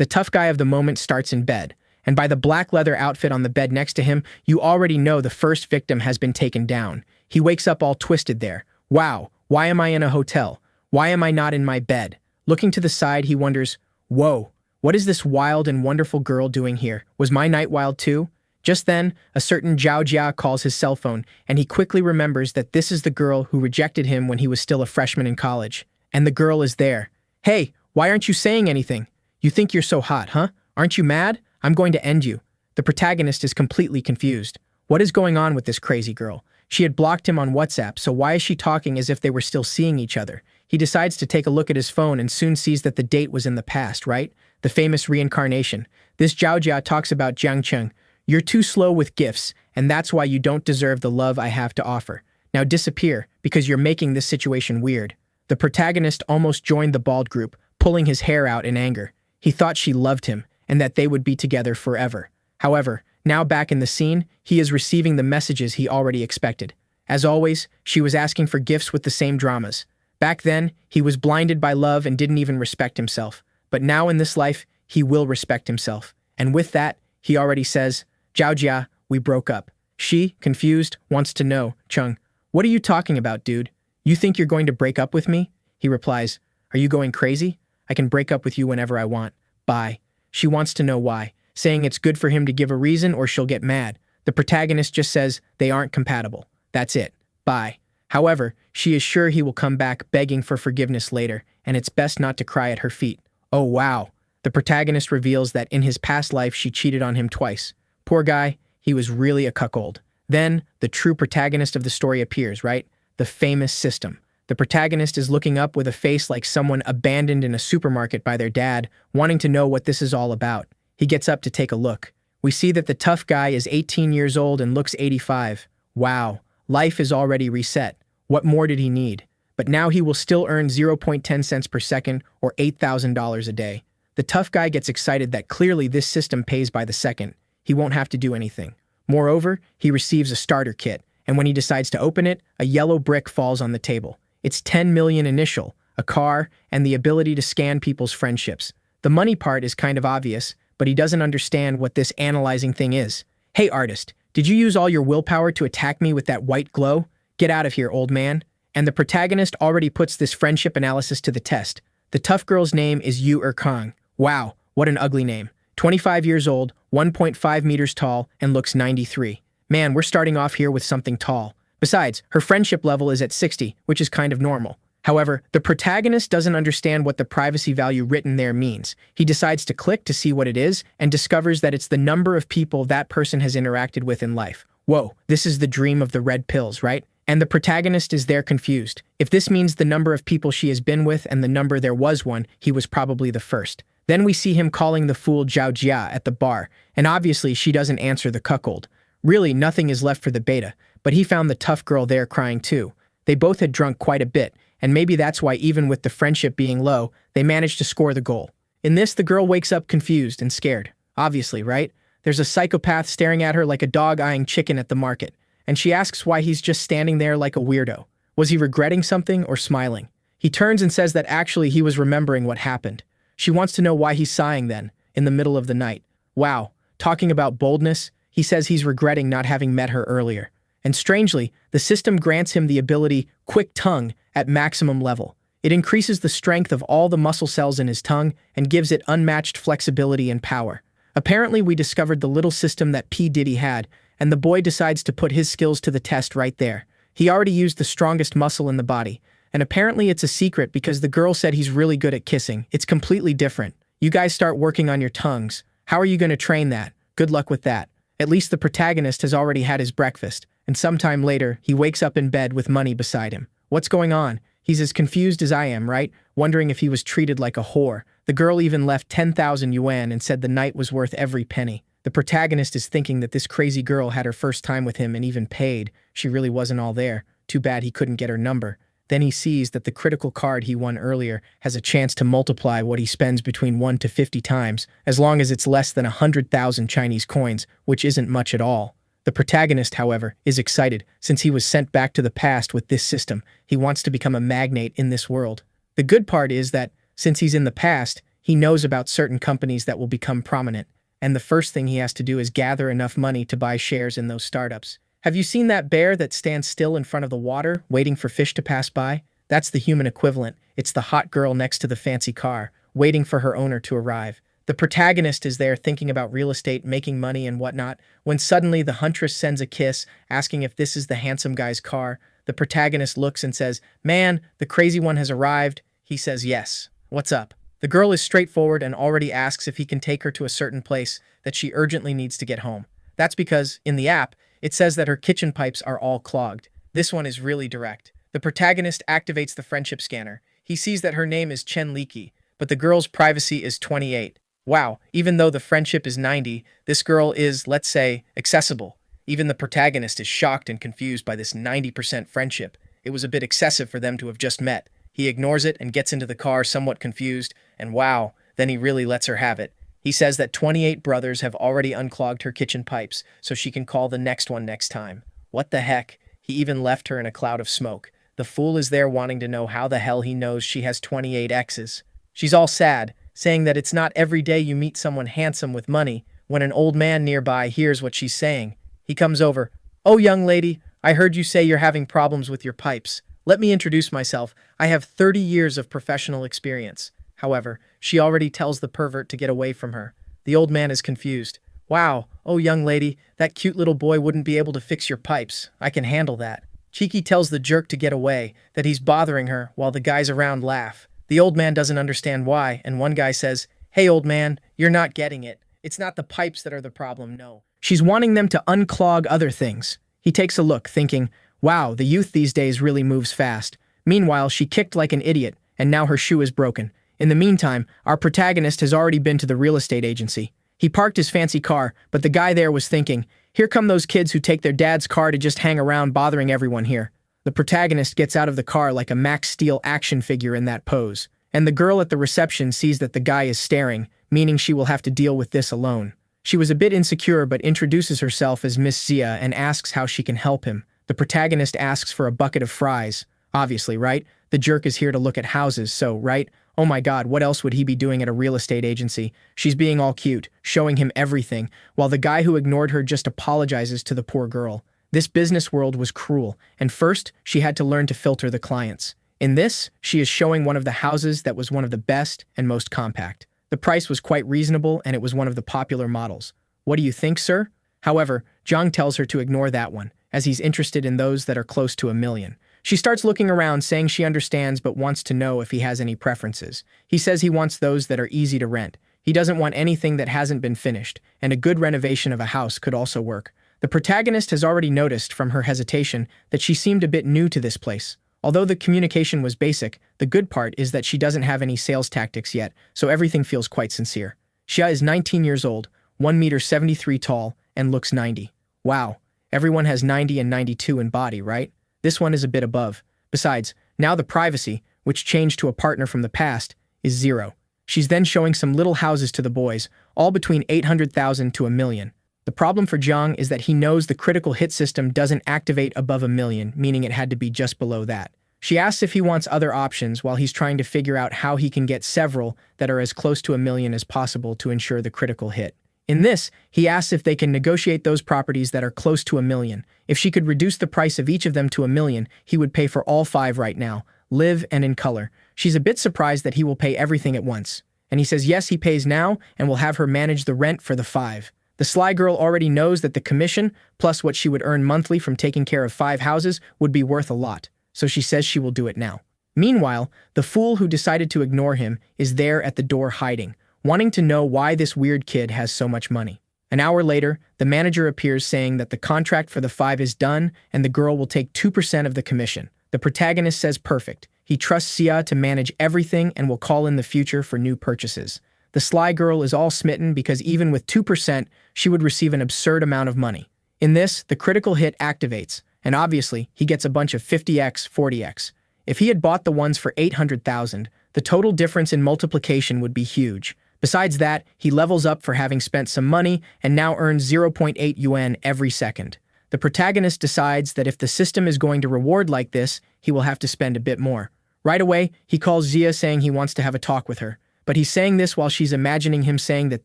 The tough guy of the moment starts in bed, and by the black leather outfit on the bed next to him, you already know the first victim has been taken down. He wakes up all twisted there. Wow, why am I in a hotel? Why am I not in my bed? Looking to the side, he wonders, whoa, what is this wild and wonderful girl doing here? Was my night wild too? Just then, a certain Zhao Jia calls his cell phone, and he quickly remembers that this is the girl who rejected him when he was still a freshman in college. And the girl is there. Hey, why aren't you saying anything? You think you're so hot, huh? Aren't you mad? I'm going to end you. The protagonist is completely confused. What is going on with this crazy girl? She had blocked him on WhatsApp, so why is she talking as if they were still seeing each other? He decides to take a look at his phone and soon sees that the date was in the past, right? The famous reincarnation. This Zhao Jia talks about Jiang Cheng. You're too slow with gifts, and that's why you don't deserve the love I have to offer. Now disappear, because you're making this situation weird. The protagonist almost joined the bald group, pulling his hair out in anger. He thought she loved him, and that they would be together forever. However, now back in the scene, he is receiving the messages he already expected. As always, she was asking for gifts with the same dramas. Back then, he was blinded by love and didn't even respect himself. But now in this life, he will respect himself. And with that, he already says, Zhao Jia, we broke up. She, confused, wants to know, Cheng, what are you talking about, dude? You think you're going to break up with me? He replies, are you going crazy? I can break up with you whenever I want. Bye. She wants to know why, saying it's good for him to give a reason or she'll get mad. The protagonist just says they aren't compatible. That's it. Bye. However, she is sure he will come back begging for forgiveness later, and it's best not to cry at her feet. Oh wow. The protagonist reveals that in his past life she cheated on him twice. Poor guy, he was really a cuckold. Then, the true protagonist of the story appears, right? The famous system. The protagonist is looking up with a face like someone abandoned in a supermarket by their dad, wanting to know what this is all about. He gets up to take a look. We see that the tough guy is 18 years old and looks 85. Wow, life is already reset. What more did he need? But now he will still earn 0.10 cents per second or $8,000 a day. The tough guy gets excited that clearly this system pays by the second. He won't have to do anything. Moreover, he receives a starter kit, and when he decides to open it, a yellow brick falls on the table. It's 10 million initial, a car, and the ability to scan people's friendships. The money part is kind of obvious, but he doesn't understand what this analyzing thing is. Hey artist, did you use all your willpower to attack me with that white glow? Get out of here, old man. And the protagonist already puts this friendship analysis to the test. The tough girl's name is Yu Kang. Wow, what an ugly name. 25 years old, 1.5 meters tall, and looks 93. Man, we're starting off here with something tall. Besides, her friendship level is at 60, which is kind of normal. However, the protagonist doesn't understand what the privacy value written there means. He decides to click to see what it is and discovers that it's the number of people that person has interacted with in life. Whoa, this is the dream of the red pills, right? And the protagonist is there confused. If this means the number of people she has been with and the number there was one, he was probably the first. Then we see him calling the fool Zhao Jia at the bar, and obviously she doesn't answer the cuckold. Really, nothing is left for the beta, but he found the tough girl there crying too. They both had drunk quite a bit, and maybe that's why even with the friendship being low, they managed to score the goal. In this, the girl wakes up confused and scared. Obviously, right? There's a psychopath staring at her like a dog eyeing chicken at the market, and she asks why he's just standing there like a weirdo. Was he regretting something or smiling? He turns and says that actually he was remembering what happened. She wants to know why he's sighing then, in the middle of the night. Wow, talking about boldness, he says he's regretting not having met her earlier. And strangely, the system grants him the ability Quick Tongue at maximum level. It increases the strength of all the muscle cells in his tongue and gives it unmatched flexibility and power. Apparently, we discovered the little system that P. Diddy had, and the boy decides to put his skills to the test right there. He already used the strongest muscle in the body, and apparently it's a secret because the girl said he's really good at kissing. It's completely different. You guys start working on your tongues. How are you going to train that? Good luck with that. At least the protagonist has already had his breakfast, and sometime later, he wakes up in bed with money beside him. What's going on? He's as confused as I am, right? Wondering if he was treated like a whore. The girl even left 10,000 yuan and said the night was worth every penny. The protagonist is thinking that this crazy girl had her first time with him and even paid. She really wasn't all there. Too bad he couldn't get her number. Then he sees that the critical card he won earlier has a chance to multiply what he spends between 1 to 50 times, as long as it's less than 100,000 Chinese coins, which isn't much at all. The protagonist, however, is excited since he was sent back to the past with this system. He wants to become a magnate in this world. The good part is that, since he's in the past, he He knows about certain companies that will become prominent, and the first thing he has to do is gather enough money to buy shares in those startups. Have you seen that bear that stands still in front of the water, waiting for fish to pass by? That's the human equivalent. It's the hot girl next to the fancy car, waiting for her owner to arrive. The protagonist is there thinking about real estate, making money, and whatnot, when suddenly the huntress sends a kiss, asking if this is the handsome guy's car. The protagonist looks and says, "Man, the crazy one has arrived." He says, "Yes. What's up?" The girl is straightforward and already asks if he can take her to a certain place that she urgently needs to get home. That's because, in the app, it says that her kitchen pipes are all clogged. This one is really direct. The protagonist activates the friendship scanner. He sees that her name is Chen Liki, but the girl's privacy is 28. Wow, even though the friendship is 90, this girl is, let's say, accessible. Even the protagonist is shocked and confused by this 90% friendship. It was a bit excessive for them to have just met. He ignores it and gets into the car somewhat confused, and wow, then he really lets her have it. He says that 28 brothers have already unclogged her kitchen pipes, so she can call the next one next time. What the heck? He even left her in a cloud of smoke. The fool is there wanting to know how the hell he knows she has 28 exes. She's all sad, saying that it's not every day you meet someone handsome with money. When an old man nearby hears what she's saying, he comes over. "Oh, young lady, I heard you say you're having problems with your pipes. Let me introduce myself. I have 30 years of professional experience." However, she already tells the pervert to get away from her. The old man is confused. "Wow, oh young lady, that cute little boy wouldn't be able to fix your pipes. I can handle that." Cheeky tells the jerk to get away, that he's bothering her, while the guys around laugh. The old man doesn't understand why, and one guy says, "Hey old man, you're not getting it. It's not the pipes that are the problem, no. She's wanting them to unclog other things." He takes a look, thinking, wow, the youth these days really moves fast. Meanwhile, she kicked like an idiot, and now her shoe is broken. In the meantime, our protagonist has already been to the real estate agency. He parked his fancy car, but the guy there was thinking, here come those kids who take their dad's car to just hang around bothering everyone here. The protagonist gets out of the car like a Max Steel action figure in that pose. And the girl at the reception sees that the guy is staring, meaning she will have to deal with this alone. She was a bit insecure but introduces herself as Miss Zia and asks how she can help him. The protagonist asks for a bucket of fries. Obviously, right? The jerk is here to look at houses, so, right? Oh my god, what else would he be doing at a real estate agency? She's being all cute, showing him everything, while the guy who ignored her just apologizes to the poor girl. This business world was cruel, and first, she had to learn to filter the clients. In this, she is showing one of the houses that was one of the best and most compact. The price was quite reasonable, and it was one of the popular models. What do you think, sir? However, Zhang tells her to ignore that one, as he's interested in those that are close to $1 million. She starts looking around, saying she understands but wants to know if he has any preferences. He says he wants those that are easy to rent. He doesn't want anything that hasn't been finished, and a good renovation of a house could also work. The protagonist has already noticed from her hesitation that she seemed a bit new to this place. Although the communication was basic, the good part is that she doesn't have any sales tactics yet, so everything feels quite sincere. Xia is 19 years old, 1 meter 73 tall, and looks 90. Wow, everyone has 90 and 92 in body, right? This one is a bit above. Besides, now the privacy, which changed to a partner from the past, is 0. She's then showing some little houses to the boys, all between 800,000 to $1 million. The problem for Zhang is that he knows the critical hit system doesn't activate above $1 million, meaning it had to be just below that. She asks if he wants other options while he's trying to figure out how he can get several that are as close to $1 million as possible to ensure the critical hit. In this, he asks if they can negotiate those properties that are close to $1 million. If she could reduce the price of each of them to $1 million, he would pay for all 5 right now, live and in color. She's a bit surprised that he will pay everything at once. And he says yes, he pays now and will have her manage the rent for the 5. The sly girl already knows that the commission, plus what she would earn monthly from taking care of 5 houses, would be worth a lot, so she says she will do it now. Meanwhile, the fool who decided to ignore him is there at the door hiding, wanting to know why this weird kid has so much money. An hour later, the manager appears saying that the contract for the 5 is done and the girl will take 2% of the commission. The protagonist says perfect. He trusts Xia to manage everything and will call in the future for new purchases. The sly girl is all smitten because even with 2%, she would receive an absurd amount of money. In this, the critical hit activates, and obviously, he gets a bunch of 50x, 40x. If he had bought the ones for 800,000, the total difference in multiplication would be huge. Besides that, he levels up for having spent some money and now earns 0.8 yuan every second. The protagonist decides that if the system is going to reward like this, he will have to spend a bit more. Right away, he calls Zia saying he wants to have a talk with her. But he's saying this while she's imagining him saying that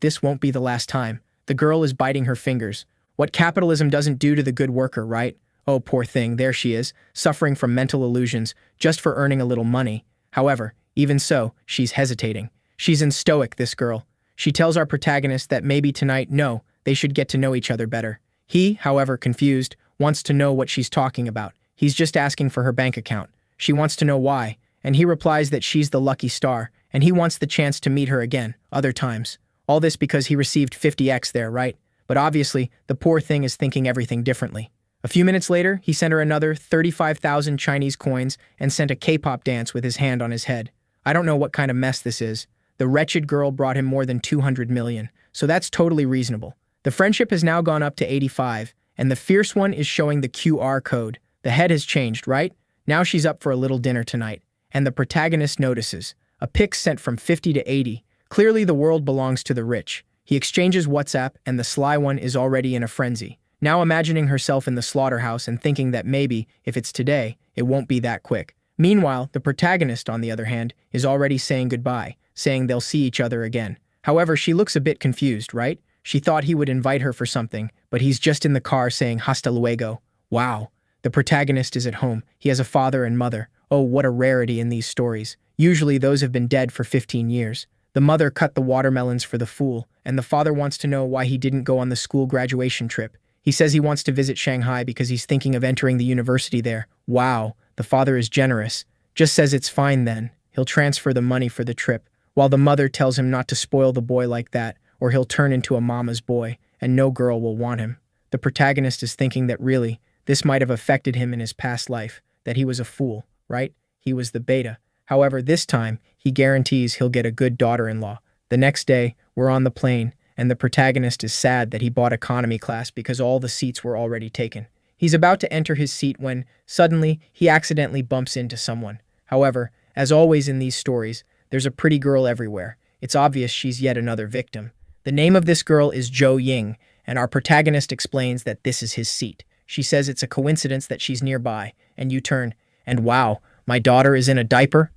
this won't be the last time. The girl is biting her fingers. What capitalism doesn't do to the good worker, right? Oh, poor thing, there she is, suffering from mental illusions, just for earning a little money. However, even so, she's hesitating. She's in stoic, this girl. She tells our protagonist that maybe tonight, no, they should get to know each other better. He, however, confused, wants to know what she's talking about. He's just asking for her bank account. She wants to know why, and he replies that she's the lucky star, and he wants the chance to meet her again, other times. All this because he received 50x there, right? But obviously, the poor thing is thinking everything differently. A few minutes later, he sent her another 35,000 Chinese coins and sent a K-pop dance with his hand on his head. I don't know what kind of mess this is. The wretched girl brought him more than 200 million, so that's totally reasonable. The friendship has now gone up to 85, and the fierce one is showing the QR code. The head has changed, right? Now she's up for a little dinner tonight, and the protagonist notices. A pic sent from 50 to 80. Clearly the world belongs to the rich. He exchanges WhatsApp, and the sly one is already in a frenzy. Now imagining herself in the slaughterhouse and thinking that maybe, if it's today, it won't be that quick. Meanwhile, the protagonist, on the other hand, is already saying goodbye, saying they'll see each other again. However, she looks a bit confused, right? She thought he would invite her for something, but he's just in the car saying hasta luego. Wow. The protagonist is at home. He has a father and mother. Oh, what a rarity in these stories. Usually those have been dead for 15 years. The mother cut the watermelons for the fool, and the father wants to know why he didn't go on the school graduation trip. He says he wants to visit Shanghai because he's thinking of entering the university there. Wow, the father is generous. Just says it's fine then. He'll transfer the money for the trip, while the mother tells him not to spoil the boy like that, or he'll turn into a mama's boy, and no girl will want him. The protagonist is thinking that really, this might have affected him in his past life, that he was a fool, right? He was the beta. However, this time, he guarantees he'll get a good daughter-in-law. The next day, we're on the plane, and the protagonist is sad that he bought economy class because all the seats were already taken. He's about to enter his seat when, suddenly, he accidentally bumps into someone. However, as always in these stories, there's a pretty girl everywhere. It's obvious she's yet another victim. The name of this girl is Zhou Ying, and our protagonist explains that this is his seat. She says it's a coincidence that she's nearby, and you turn, and wow, my daughter is in a diaper?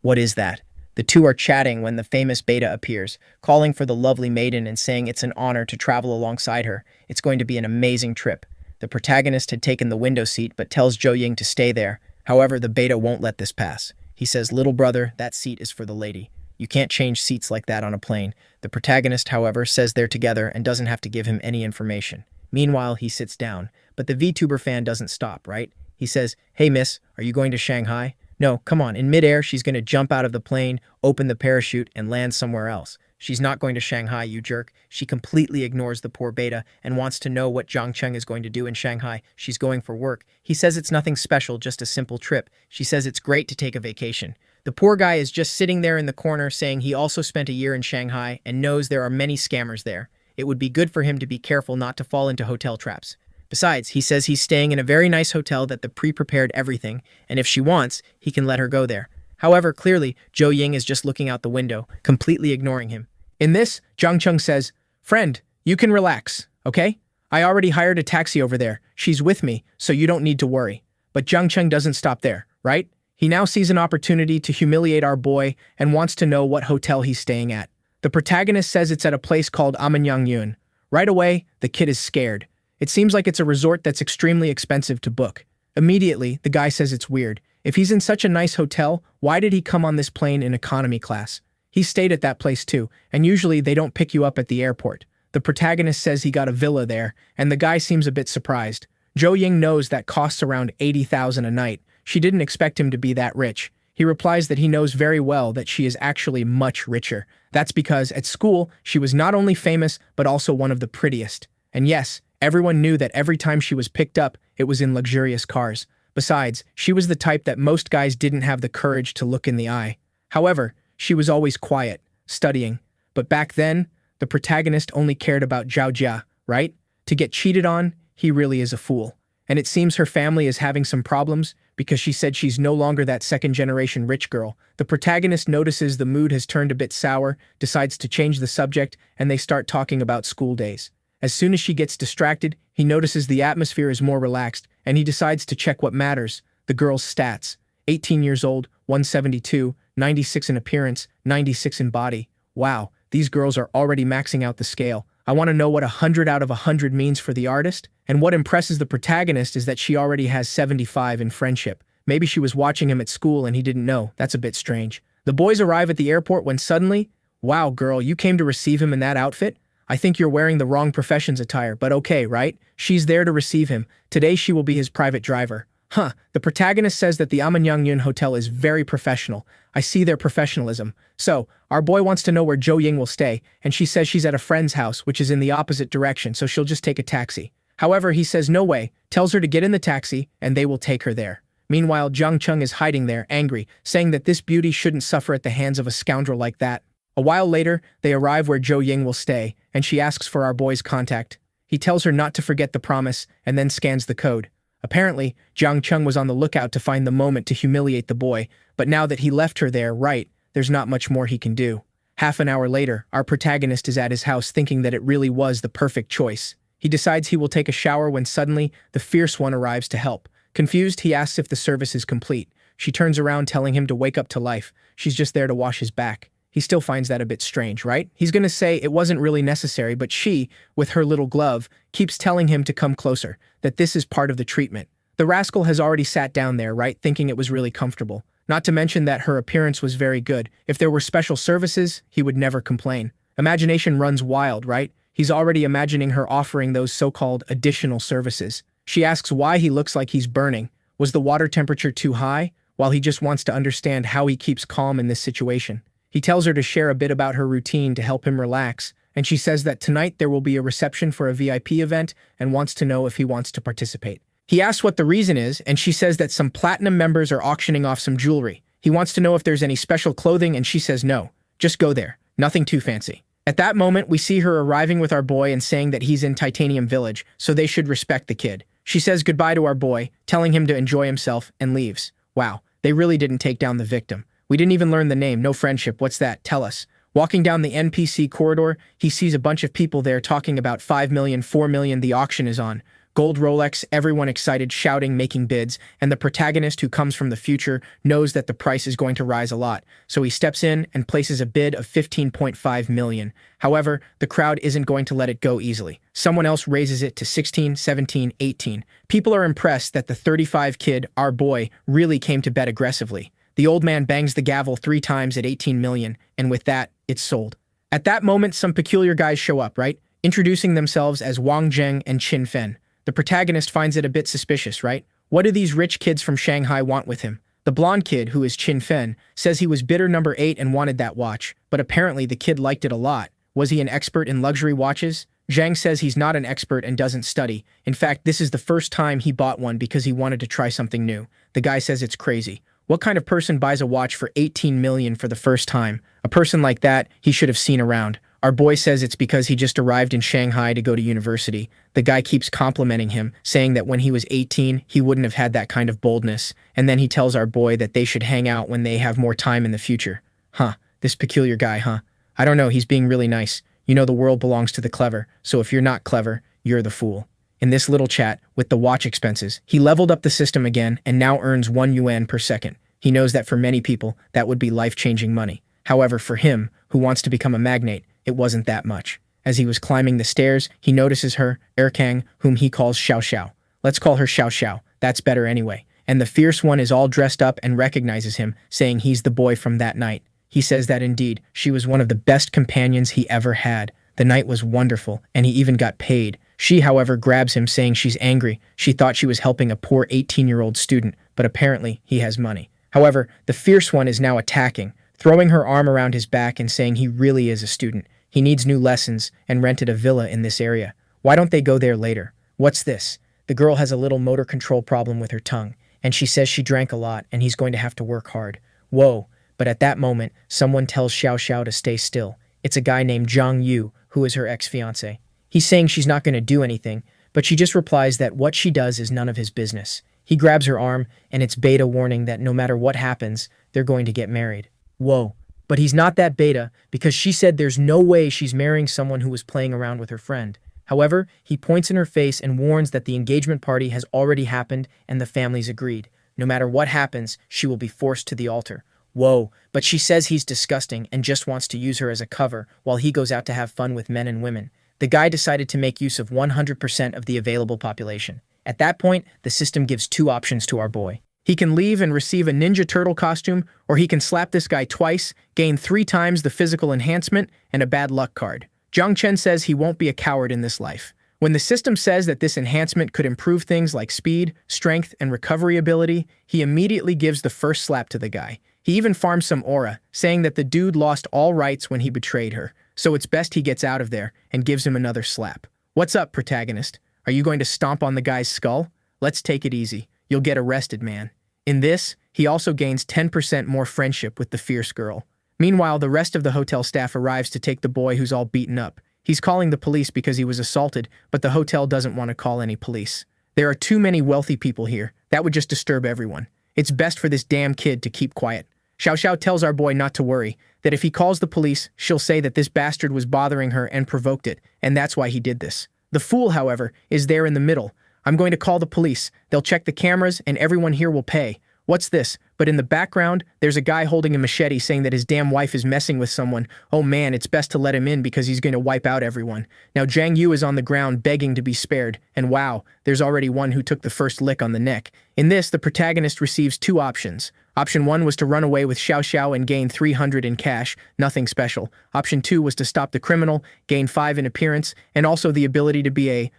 What is that? The two are chatting when the famous beta appears, calling for the lovely maiden and saying it's an honor to travel alongside her. It's going to be an amazing trip. The protagonist had taken the window seat but tells Zhou Ying to stay there. However, the beta won't let this pass. He says, "Little brother, that seat is for the lady. You can't change seats like that on a plane." The protagonist, however, says they're together and doesn't have to give him any information. Meanwhile, he sits down, but the VTuber fan doesn't stop, right? He says, "Hey miss, are you going to Shanghai?" No, come on, in midair, she's going to jump out of the plane, open the parachute, and land somewhere else. She's not going to Shanghai, you jerk. She completely ignores the poor beta and wants to know what Zhang Cheng is going to do in Shanghai. She's going for work. He says it's nothing special, just a simple trip. She says it's great to take a vacation. The poor guy is just sitting there in the corner saying he also spent a year in Shanghai and knows there are many scammers there. It would be good for him to be careful not to fall into hotel traps. Besides, he says he's staying in a very nice hotel that the pre-prepared everything, and if she wants, he can let her go there. However, clearly, Zhou Ying is just looking out the window, completely ignoring him. In this, Zhang Cheng says, "Friend, you can relax, okay? I already hired a taxi over there. She's with me, so you don't need to worry." But Zhang Cheng doesn't stop there, right? He now sees an opportunity to humiliate our boy and wants to know what hotel he's staying at. The protagonist says it's at a place called Yun. Right away, the kid is scared. It seems like it's a resort that's extremely expensive to book. Immediately, the guy says it's weird. If he's in such a nice hotel, why did he come on this plane in economy class? He stayed at that place too, and usually they don't pick you up at the airport. The protagonist says he got a villa there, and the guy seems a bit surprised. Zhou Ying knows that costs around 80,000 a night. She didn't expect him to be that rich. He replies that he knows very well that she is actually much richer. That's because, at school, she was not only famous, but also one of the prettiest. And yes, everyone knew that every time she was picked up, it was in luxurious cars. Besides, she was the type that most guys didn't have the courage to look in the eye. However, she was always quiet, studying. But back then, the protagonist only cared about Zhao Jia, right? To get cheated on, he really is a fool. And it seems her family is having some problems because she said she's no longer that second-generation rich girl. The protagonist notices the mood has turned a bit sour, decides to change the subject, and they start talking about school days. As soon as she gets distracted, he notices the atmosphere is more relaxed, and he decides to check what matters, the girl's stats. 18 years old, 172, 96 in appearance, 96 in body. Wow, these girls are already maxing out the scale. I want to know what 100 out of 100 means for the artist, and what impresses the protagonist is that she already has 75 in friendship. Maybe she was watching him at school and he didn't know. That's a bit strange. The boys arrive at the airport when suddenly, wow, girl, you came to receive him in that outfit? I think you're wearing the wrong profession's attire, but okay, right? She's there to receive him. Today she will be his private driver. Huh, the protagonist says that the Amanyangyun Hotel is very professional. I see their professionalism. So, our boy wants to know where Jo Ying will stay, and she says she's at a friend's house, which is in the opposite direction, so she'll just take a taxi. However, he says no way, tells her to get in the taxi, and they will take her there. Meanwhile, Zhang Cheng is hiding there, angry, saying that this beauty shouldn't suffer at the hands of a scoundrel like that. A while later, they arrive where Jo Ying will stay, and she asks for our boy's contact. He tells her not to forget the promise, and then scans the code. Apparently, Zhang Cheng was on the lookout to find the moment to humiliate the boy, but now that he left her there, right, there's not much more he can do. Half an hour later, our protagonist is at his house thinking that it really was the perfect choice. He decides he will take a shower when suddenly, the fierce one arrives to help. Confused, he asks if the service is complete. She turns around telling him to wake up to life. She's just there to wash his back. He still finds that a bit strange, right? He's gonna say it wasn't really necessary, but she, with her little glove, keeps telling him to come closer, that this is part of the treatment. The rascal has already sat down there, right, thinking it was really comfortable. Not to mention that her appearance was very good. If there were special services, he would never complain. Imagination runs wild, right? He's already imagining her offering those so-called additional services. She asks why he looks like he's burning. Was the water temperature too high? While he just wants to understand how he keeps calm in this situation. He tells her to share a bit about her routine to help him relax, and she says that tonight there will be a reception for a VIP event and wants to know if he wants to participate. He asks what the reason is, and she says that some platinum members are auctioning off some jewelry. He wants to know if there's any special clothing, and she says no. Just go there. Nothing too fancy. At that moment, we see her arriving with our boy and saying that he's in Titanium Village, so they should respect the kid. She says goodbye to our boy, telling him to enjoy himself, and leaves. Wow, they really didn't take down the victim. We didn't even learn the name, no friendship, what's that? Tell us. Walking down the NPC corridor, he sees a bunch of people there talking about 5 million, 4 million, the auction is on. Gold Rolex, everyone excited, shouting, making bids, and the protagonist who comes from the future knows that the price is going to rise a lot, so he steps in and places a bid of 15.5 million. However, the crowd isn't going to let it go easily. Someone else raises it to 16, 17, 18. People are impressed that the 35 kid, our boy, really came to bet aggressively. The old man bangs the gavel 3 times at 18 million, and with that, it's sold. At that moment, some peculiar guys show up, right? Introducing themselves as Wang Zheng and Qin Fen. The protagonist finds it a bit suspicious, right? What do these rich kids from Shanghai want with him? The blonde kid, who is Qin Fen, says he was bidder number 8 and wanted that watch, but apparently the kid liked it a lot. Was he an expert in luxury watches? Zhang says he's not an expert and doesn't study. In fact, this is the first time he bought one because he wanted to try something new. The guy says it's crazy. What kind of person buys a watch for 18 million for the first time? A person like that, he should have seen around. Our boy says it's because he just arrived in Shanghai to go to university. The guy keeps complimenting him, saying that when he was 18, he wouldn't have had that kind of boldness. And then he tells our boy that they should hang out when they have more time in the future. Huh, this peculiar guy, huh? I don't know, he's being really nice. You know the world belongs to the clever, so if you're not clever, you're the fool. In this little chat, with the watch expenses, he leveled up the system again and now earns 1 yuan per second. He knows that for many people, that would be life-changing money. However, for him, who wants to become a magnate, it wasn't that much. As he was climbing the stairs, he notices her, Erkang, whom he calls Xiao Xiao. Let's call her Xiao Xiao, that's better anyway. And the fierce one is all dressed up and recognizes him, saying he's the boy from that night. He says that indeed, she was one of the best companions he ever had. The night was wonderful, and he even got paid. She, however, grabs him, saying she's angry. She thought she was helping a poor 18-year-old student, but apparently he has money. However, the fierce one is now attacking, throwing her arm around his back and saying he really is a student. He needs new lessons and rented a villa in this area. Why don't they go there later? What's this? The girl has a little motor control problem with her tongue, and she says she drank a lot and he's going to have to work hard. Whoa, but at that moment, someone tells Xiao Xiao to stay still. It's a guy named Zhang Yu, who is her ex-fiancé. He's saying she's not going to do anything, but she just replies that what she does is none of his business. He grabs her arm, and it's beta warning that no matter what happens, they're going to get married. Whoa. But he's not that beta, because she said there's no way she's marrying someone who was playing around with her friend. However, he points in her face and warns that the engagement party has already happened and the families agreed. No matter what happens, she will be forced to the altar. Whoa, but she says he's disgusting and just wants to use her as a cover while he goes out to have fun with men and women. The guy decided to make use of 100% of the available population. At that point, the system gives two options to our boy. He can leave and receive a Ninja Turtle costume, or he can slap this guy twice, gain 3 times the physical enhancement, and a bad luck card. Zhang Chen says he won't be a coward in this life. When the system says that this enhancement could improve things like speed, strength, and recovery ability, he immediately gives the first slap to the guy. He even farms some aura, saying that the dude lost all rights when he betrayed her, so it's best he gets out of there and gives him another slap. What's up, protagonist? Are you going to stomp on the guy's skull? Let's take it easy. You'll get arrested, man. In this, he also gains 10% more friendship with the fierce girl. Meanwhile, the rest of the hotel staff arrives to take the boy who's all beaten up. He's calling the police because he was assaulted, but the hotel doesn't want to call any police. There are too many wealthy people here. That would just disturb everyone. It's best for this damn kid to keep quiet. Xiao Xiao tells our boy not to worry, that if he calls the police, she'll say that this bastard was bothering her and provoked it, and that's why he did this. The fool, however, is there in the middle. I'm going to call the police. They'll check the cameras, and everyone here will pay. What's this? But in the background, there's a guy holding a machete saying that his damn wife is messing with someone. Oh man, it's best to let him in because he's going to wipe out everyone. Now Zhang Yu is on the ground begging to be spared, and wow, there's already one who took the first lick on the neck. In this, the protagonist receives 2 options. Option 1 was to run away with Xiao Xiao and gain 300 in cash, nothing special. Option 2 was to stop the criminal, gain 5 in appearance, and also the ability to be a,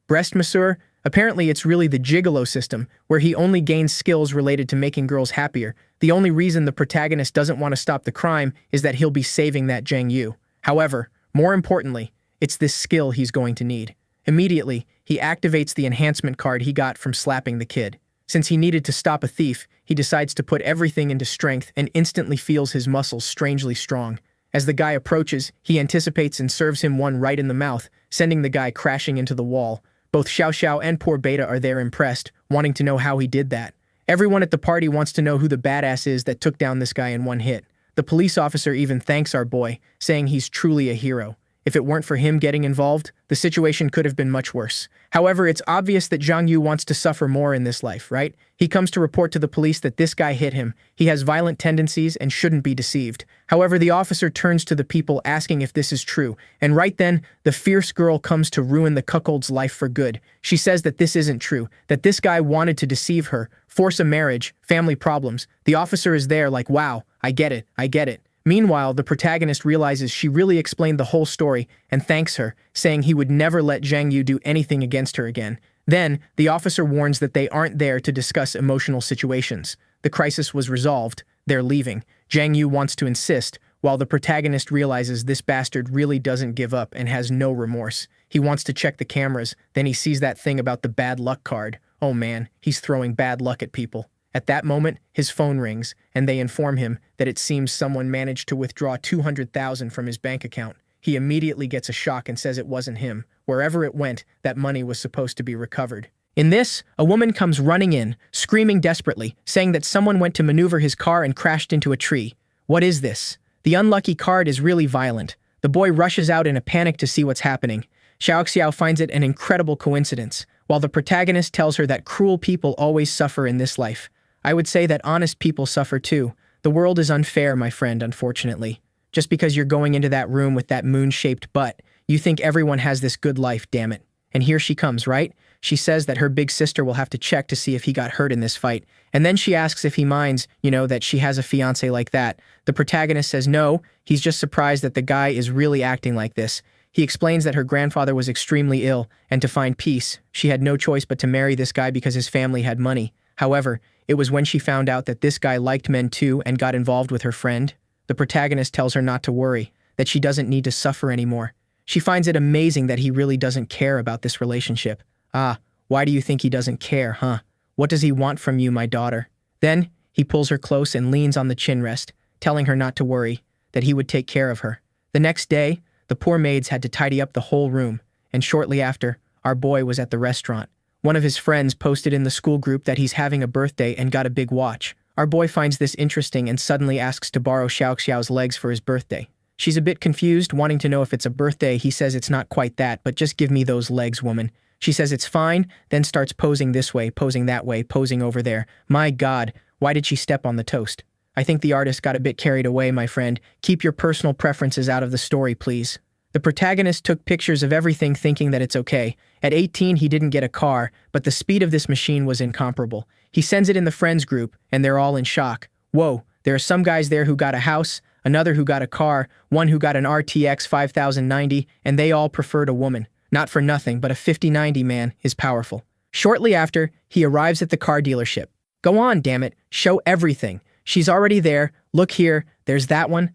breast masseur. Apparently, it's really the gigolo system, where he only gains skills related to making girls happier. The only reason the protagonist doesn't want to stop the crime is that he'll be saving that Zhang Yu. However, more importantly, it's this skill he's going to need. Immediately, he activates the enhancement card he got from slapping the kid. Since he needed to stop a thief, he decides to put everything into strength and instantly feels his muscles strangely strong. As the guy approaches, he anticipates and serves him one right in the mouth, sending the guy crashing into the wall. Both Xiao Xiao and poor Beta are there impressed, wanting to know how he did that. Everyone at the party wants to know who the badass is that took down this guy in one hit. The police officer even thanks our boy, saying he's truly a hero. If it weren't for him getting involved, the situation could have been much worse. However, it's obvious that Zhang Yu wants to suffer more in this life, right? He comes to report to the police that this guy hit him. He has violent tendencies and shouldn't be deceived. However, the officer turns to the people asking if this is true, and right then, the fierce girl comes to ruin the cuckold's life for good. She says that this isn't true, that this guy wanted to deceive her, force a marriage, family problems. The officer is there like, wow, I get it, I get it. Meanwhile, the protagonist realizes she really explained the whole story and thanks her, saying he would never let Zhang Yu do anything against her again. Then, the officer warns that they aren't there to discuss emotional situations. The crisis was resolved. They're leaving. Zhang Yu wants to insist, while the protagonist realizes this bastard really doesn't give up and has no remorse. He wants to check the cameras, then he sees that thing about the bad luck card. Oh man, he's throwing bad luck at people. At that moment, his phone rings, and they inform him that it seems someone managed to withdraw 200,000 from his bank account. He immediately gets a shock and says it wasn't him. Wherever it went, that money was supposed to be recovered. In this, a woman comes running in, screaming desperately, saying that someone went to maneuver his car and crashed into a tree. What is this? The unlucky card is really violent. The boy rushes out in a panic to see what's happening. Xiao Xiao finds it an incredible coincidence, while the protagonist tells her that cruel people always suffer in this life. I would say that honest people suffer too. The world is unfair, my friend, unfortunately. Just because you're going into that room with that moon-shaped butt, you think everyone has this good life, damn it. And here she comes, right? She says that her big sister will have to check to see if he got hurt in this fight. And then she asks if he minds, that she has a fiancé like that. The protagonist says no, he's just surprised that the guy is really acting like this. He explains that her grandfather was extremely ill, and to find peace, she had no choice but to marry this guy because his family had money. However, it was when she found out that this guy liked men too and got involved with her friend. The protagonist tells her not to worry, that she doesn't need to suffer anymore. She finds it amazing that he really doesn't care about this relationship. Ah, why do you think he doesn't care, huh? What does he want from you, my daughter? Then, he pulls her close and leans on the chin rest, telling her not to worry, that he would take care of her. The next day, the poor maids had to tidy up the whole room, and shortly after, our boy was at the restaurant. One of his friends posted in the school group that he's having a birthday and got a big watch. Our boy finds this interesting and suddenly asks to borrow Xiao Xiao's legs for his birthday. She's a bit confused, wanting to know if it's a birthday. He says it's not quite that, but just give me those legs, woman. She says it's fine, then starts posing this way, posing that way, posing over there. My God, why did she step on the toast? I think the artist got a bit carried away, my friend. Keep your personal preferences out of the story, please. The protagonist took pictures of everything thinking that it's okay. At 18, he didn't get a car, but the speed of this machine was incomparable. He sends it in the friends group, and they're all in shock. Whoa, there are some guys there who got a house, another who got a car, one who got an RTX 5090, and they all preferred a woman. Not for nothing, but a 5090 man is powerful. Shortly after, he arrives at the car dealership. Go on, damn it, show everything. She's already there. Look here, there's that one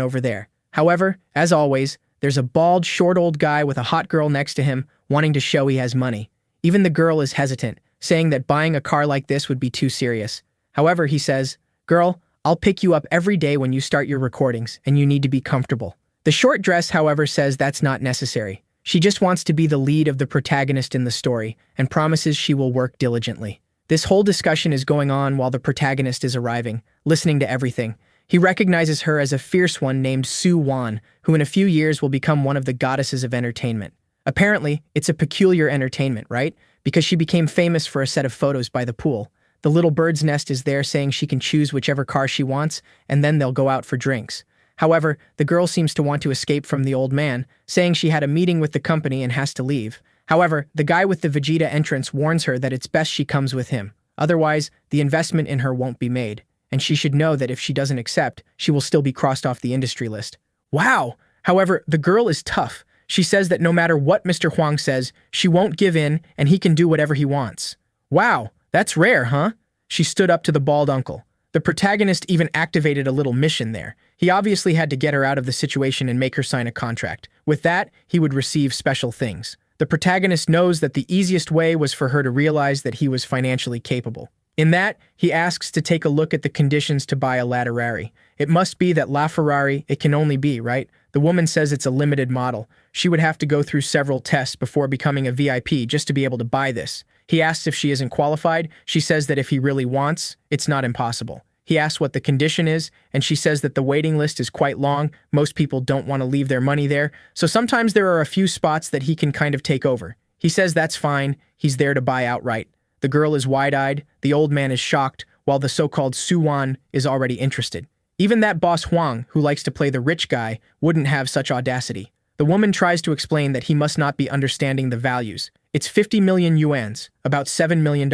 over there. However, as always, there's a bald, short old guy with a hot girl next to him, wanting to show he has money. Even the girl is hesitant, saying that buying a car like this would be too serious. However, he says, "Girl, I'll pick you up every day when you start your recordings, and you need to be comfortable." The short dress, however, says that's not necessary. She just wants to be the lead of the protagonist in the story, and promises she will work diligently. This whole discussion is going on while the protagonist is arriving, listening to everything. He recognizes her as a fierce one named Su Wan, who in a few years will become one of the goddesses of entertainment. Apparently, it's a peculiar entertainment, right? Because she became famous for a set of photos by the pool. The little bird's nest is there saying she can choose whichever car she wants, and then they'll go out for drinks. However, the girl seems to want to escape from the old man, saying she had a meeting with the company and has to leave. However, the guy with the Vegeta entrance warns her that it's best she comes with him. Otherwise, the investment in her won't be made, and she should know that if she doesn't accept, she will still be crossed off the industry list. Wow! However, the girl is tough. She says that no matter what Mr. Huang says, she won't give in and he can do whatever he wants. Wow, that's rare, huh? She stood up to the bald uncle. The protagonist even activated a little mission there. He obviously had to get her out of the situation and make her sign a contract. With that, he would receive special things. The protagonist knows that the easiest way was for her to realize that he was financially capable. In that, he asks to take a look at the conditions to buy a Ferrari. It must be that La Ferrari, it can only be, right? The woman says it's a limited model. She would have to go through several tests before becoming a VIP just to be able to buy this. He asks if she isn't qualified. She says that if he really wants, it's not impossible. He asks what the condition is, and she says that the waiting list is quite long. Most people don't want to leave their money there, so sometimes there are a few spots that he can kind of take over. He says that's fine. He's there to buy outright. The girl is wide-eyed, the old man is shocked, while the so-called Suwan is already interested. Even that boss Huang, who likes to play the rich guy, wouldn't have such audacity. The woman tries to explain that he must not be understanding the values. It's 50 million yuans, about $7 million.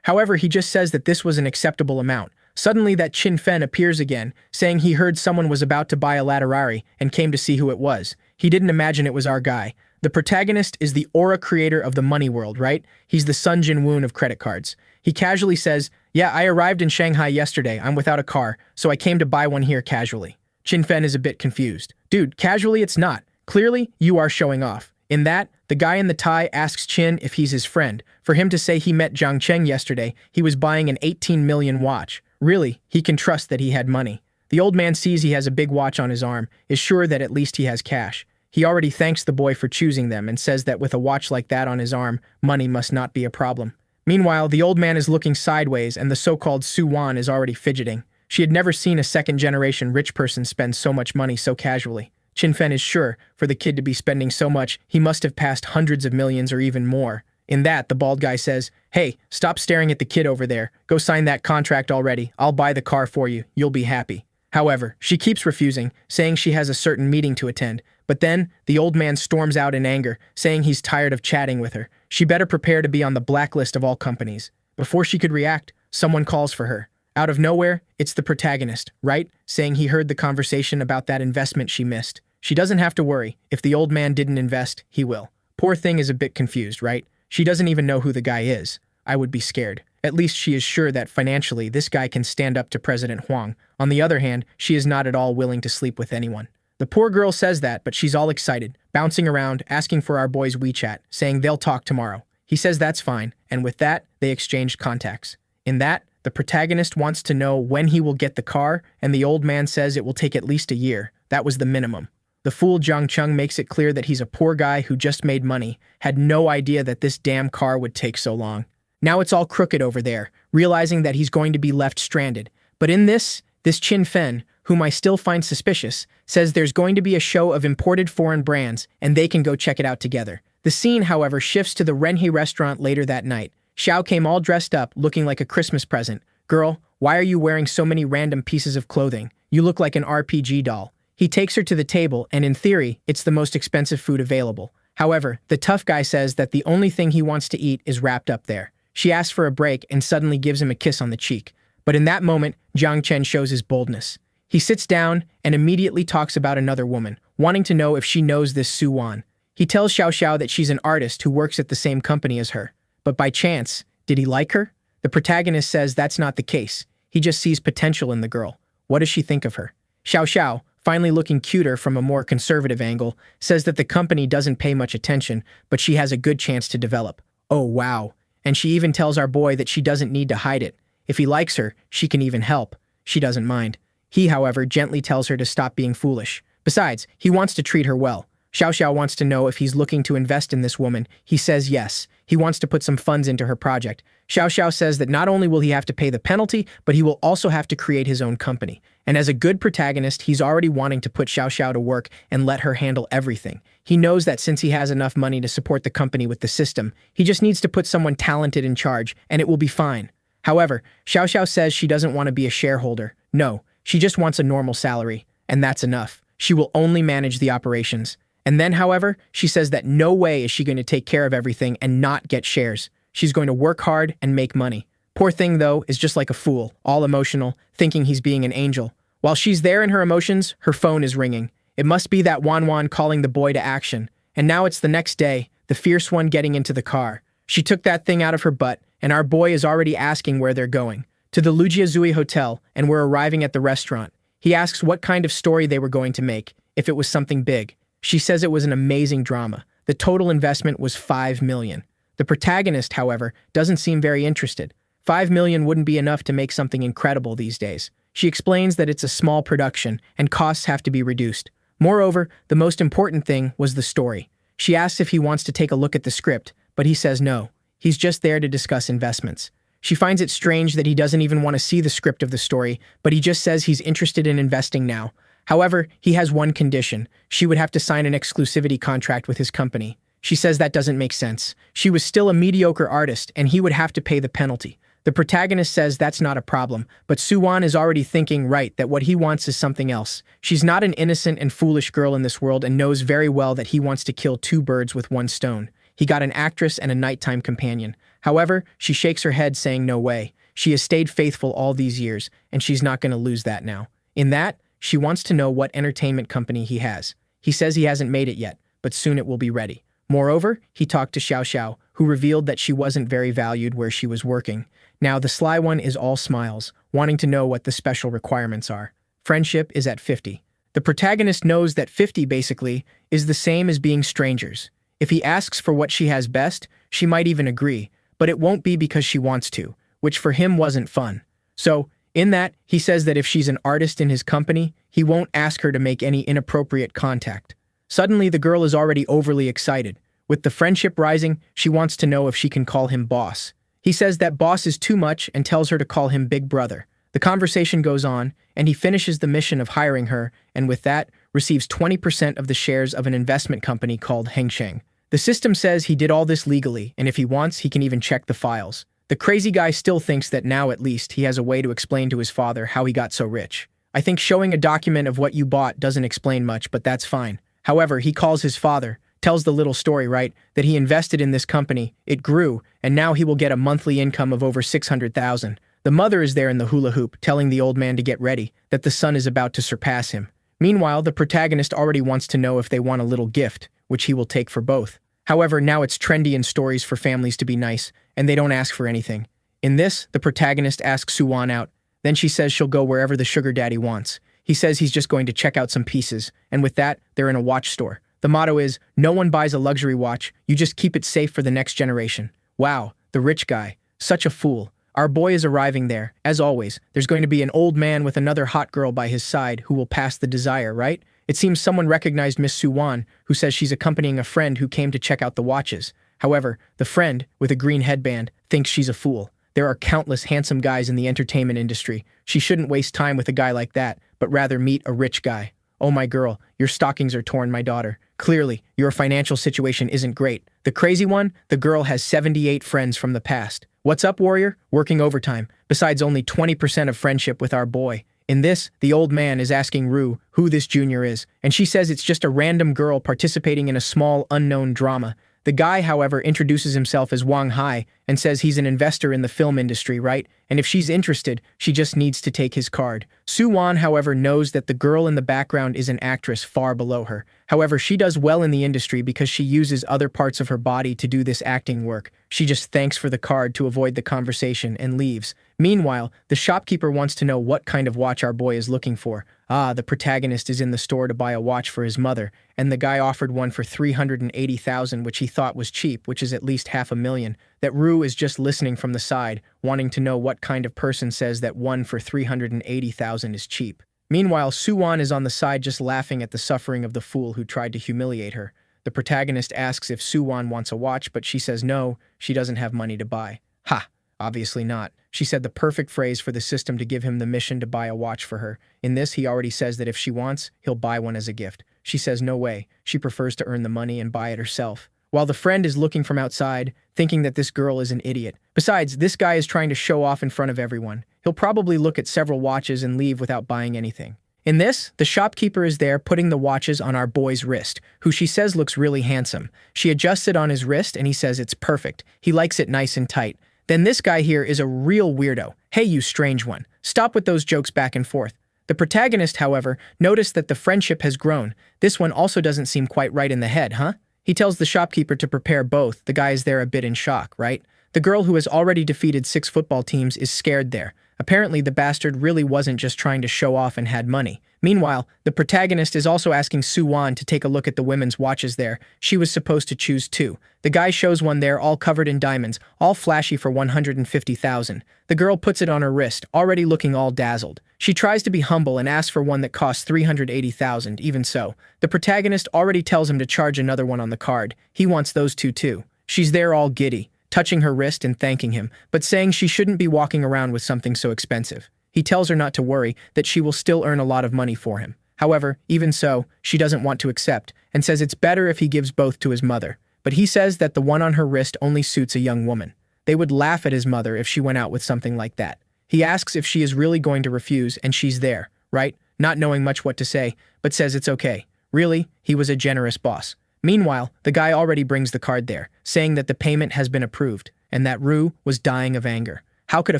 However, he just says that this was an acceptable amount. Suddenly that Chin Fen appears again, saying he heard someone was about to buy a Ferrari and came to see who it was. He didn't imagine it was our guy. The protagonist is the aura creator of the money world, right? He's the Sun Jin Woon of credit cards. He casually says, "Yeah, I arrived in Shanghai yesterday. I'm without a car, so I came to buy one here casually." Chin Fen is a bit confused. Dude, casually it's not. Clearly, you are showing off. In that, the guy in the tie asks Chin if he's his friend. For him to say he met Zhang Cheng yesterday, he was buying an 18 million watch. Really, he can trust that he had money. The old man sees he has a big watch on his arm, is sure that at least he has cash. He already thanks the boy for choosing them and says that with a watch like that on his arm, money must not be a problem. Meanwhile, the old man is looking sideways and the so-called Su Wan is already fidgeting. She had never seen a second-generation rich person spend so much money so casually. Chin Fen is sure, for the kid to be spending so much, he must have passed hundreds of millions or even more. In that, the bald guy says, "Hey, stop staring at the kid over there. Go sign that contract already. I'll buy the car for you. You'll be happy." However, she keeps refusing, saying she has a certain meeting to attend. But then, the old man storms out in anger, saying he's tired of chatting with her. She better prepare to be on the blacklist of all companies. Before she could react, someone calls for her. Out of nowhere, it's the protagonist, right? Saying he heard the conversation about that investment she missed. She doesn't have to worry. If the old man didn't invest, he will. Poor thing is a bit confused, right? She doesn't even know who the guy is. I would be scared. At least she is sure that financially this guy can stand up to President Huang. On the other hand, she is not at all willing to sleep with anyone. The poor girl says that, but she's all excited, bouncing around, asking for our boy's WeChat, saying they'll talk tomorrow. He says that's fine, and with that, they exchanged contacts. In that, the protagonist wants to know when he will get the car, and the old man says it will take at least a year. That was the minimum. The fool Zhang Cheng makes it clear that he's a poor guy who just made money, had no idea that this damn car would take so long. Now it's all crooked over there, realizing that he's going to be left stranded. But in this Chin Fen, whom I still find suspicious, says there's going to be a show of imported foreign brands, and they can go check it out together. The scene, however, shifts to the Renhe restaurant later that night. Xiao came all dressed up, looking like a Christmas present. "Girl, Why are you wearing so many random pieces of clothing? You look like an RPG doll. He takes her to the table, and in theory, it's the most expensive food available. However, the tough guy says that the only thing he wants to eat is wrapped up there. She asks for a break and suddenly gives him a kiss on the cheek. But in that moment, Jiang Chen shows his boldness. He sits down and immediately talks about another woman, wanting to know if she knows this Su Wan. He tells Xiao Xiao that she's an artist who works at the same company as her. But by chance, did he like her? The protagonist says that's not the case. He just sees potential in the girl. What does she think of her? Xiao Xiao, finally looking cuter from a more conservative angle, says that the company doesn't pay much attention, but she has a good chance to develop. Oh wow. And she even tells our boy that she doesn't need to hide it. If he likes her, she can even help. She doesn't mind. He, however, gently tells her to stop being foolish. Besides, he wants to treat her well. Xiao Xiao wants to know if he's looking to invest in this woman. He says yes. He wants to put some funds into her project. Xiao Xiao says that not only will he have to pay the penalty, but he will also have to create his own company. And as a good protagonist, he's already wanting to put Xiao Xiao to work and let her handle everything. He knows that since he has enough money to support the company with the system, he just needs to put someone talented in charge, and it will be fine. However, Xiao Xiao says she doesn't want to be a shareholder. No, she just wants a normal salary, and that's enough. She will only manage the operations. And then, however, she says that no way is she going to take care of everything and not get shares. She's going to work hard and make money. Poor thing, though, is just like a fool, all emotional, thinking he's being an angel. While she's there in her emotions, her phone is ringing. It must be that Wan calling the boy to action. And now it's the next day, the fierce one getting into the car. She took that thing out of her butt, and our boy is already asking where they're going. To the Lujiazui Hotel, and we're arriving at the restaurant. He asks what kind of story they were going to make, if it was something big. She says it was an amazing drama. The total investment was 5 million. The protagonist, however, doesn't seem very interested. 5 million wouldn't be enough to make something incredible these days. She explains that it's a small production and costs have to be reduced. Moreover, the most important thing was the story. She asks if he wants to take a look at the script, but he says no. He's just there to discuss investments. She finds it strange that he doesn't even want to see the script of the story, but he just says he's interested in investing now. However, he has one condition. She would have to sign an exclusivity contract with his company. She says that doesn't make sense. She was still a mediocre artist, and he would have to pay the penalty. The protagonist says that's not a problem, but Su Wan is already thinking right that what he wants is something else. She's not an innocent and foolish girl in this world and knows very well that he wants to kill 2 birds with 1 stone. He got an actress and a nighttime companion. However, she shakes her head saying no way. She has stayed faithful all these years, and she's not going to lose that now. In that, she wants to know what entertainment company he has. He says he hasn't made it yet, but soon it will be ready. Moreover, he talked to Xiao Xiao, who revealed that she wasn't very valued where she was working. Now the sly one is all smiles, wanting to know what the special requirements are. Friendship is at 50. The protagonist knows that 50 basically is the same as being strangers. If he asks for what she has best, she might even agree, but it won't be because she wants to, which for him wasn't fun. So, in that, he says that if she's an artist in his company, he won't ask her to make any inappropriate contact. Suddenly, the girl is already overly excited. With the friendship rising, she wants to know if she can call him boss. He says that boss is too much and tells her to call him big brother. The conversation goes on, and he finishes the mission of hiring her, and with that, receives 20% of the shares of an investment company called Hengsheng. The system says he did all this legally, and if he wants, he can even check the files. The crazy guy still thinks that now at least he has a way to explain to his father how he got so rich. I think showing a document of what you bought doesn't explain much, but that's fine. However, he calls his father, tells the little story, right, that he invested in this company, it grew, and now he will get a monthly income of over 600,000. The mother is there in the hula hoop, telling the old man to get ready, that the son is about to surpass him. Meanwhile, the protagonist already wants to know if they want a little gift, which he will take for both. However, now it's trendy in stories for families to be nice, and they don't ask for anything. In this, the protagonist asks Su Wan out. Then she says she'll go wherever the sugar daddy wants. He says he's just going to check out some pieces, and with that, they're in a watch store. The motto is, no one buys a luxury watch, you just keep it safe for the next generation. Wow, the rich guy. Such a fool. Our boy is arriving there. As always, there's going to be an old man with another hot girl by his side who will pass the desire, right? It seems someone recognized Miss Su Wan, who says she's accompanying a friend who came to check out the watches. However, the friend, with a green headband, thinks she's a fool. There are countless handsome guys in the entertainment industry. She shouldn't waste time with a guy like that, but rather meet a rich guy. Oh my girl, your stockings are torn, my daughter. Clearly, your financial situation isn't great. The crazy one, the girl has 78 friends from the past. "What's up, warrior? Working overtime. Besides only 20% of friendship with our boy." In this, the old man is asking Rue who this junior is, and she says it's just a random girl participating in a small, unknown drama. The guy, however, introduces himself as Wang Hai and says he's an investor in the film industry, right? And if she's interested, she just needs to take his card. Su-wan, however, knows that the girl in the background is an actress far below her. However, she does well in the industry because she uses other parts of her body to do this acting work. She just thanks for the card to avoid the conversation and leaves. Meanwhile, the shopkeeper wants to know what kind of watch our boy is looking for. The protagonist is in the store to buy a watch for his mother, and the guy offered one for 380,000, which he thought was cheap, which is at least $500,000. That Rue is just listening from the side, wanting to know what kind of person says that one for 380,000 is cheap. Meanwhile, Su-wan is on the side just laughing at the suffering of the fool who tried to humiliate her. The protagonist asks if Su-wan wants a watch, but she says no, she doesn't have money to buy. Ha! Obviously not. She said the perfect phrase for the system to give him the mission to buy a watch for her. In this, he already says that if she wants, he'll buy one as a gift. She says no way. She prefers to earn the money and buy it herself. While the friend is looking from outside, thinking that this girl is an idiot. Besides, this guy is trying to show off in front of everyone. He'll probably look at several watches and leave without buying anything. In this, the shopkeeper is there putting the watches on our boy's wrist, who she says looks really handsome. She adjusts it on his wrist and he says it's perfect. He likes it nice and tight. Then this guy here is a real weirdo. Hey, you strange one. Stop with those jokes back and forth. The protagonist, however, noticed that the friendship has grown. This one also doesn't seem quite right in the head, huh? He tells the shopkeeper to prepare both. The guy is there a bit in shock, right? The girl who has already defeated 6 football teams is scared there. Apparently, the bastard really wasn't just trying to show off and had money. Meanwhile, the protagonist is also asking Su-wan to take a look at the women's watches there. She was supposed to choose 2. The guy shows one there all covered in diamonds, all flashy for 150,000. The girl puts it on her wrist, already looking all dazzled. She tries to be humble and asks for one that costs 380,000. Even so, the protagonist already tells him to charge another one on the card. He wants those 2 too. She's there all giddy, touching her wrist and thanking him, but saying she shouldn't be walking around with something so expensive. He tells her not to worry, that she will still earn a lot of money for him. However, even so, she doesn't want to accept, and says it's better if he gives both to his mother. But he says that the one on her wrist only suits a young woman. They would laugh at his mother if she went out with something like that. He asks if she is really going to refuse, and she's there, right? Not knowing much what to say, but says it's okay. Really, he was a generous boss. Meanwhile, the guy already brings the card there, saying that the payment has been approved, and that Rue was dying of anger. How could a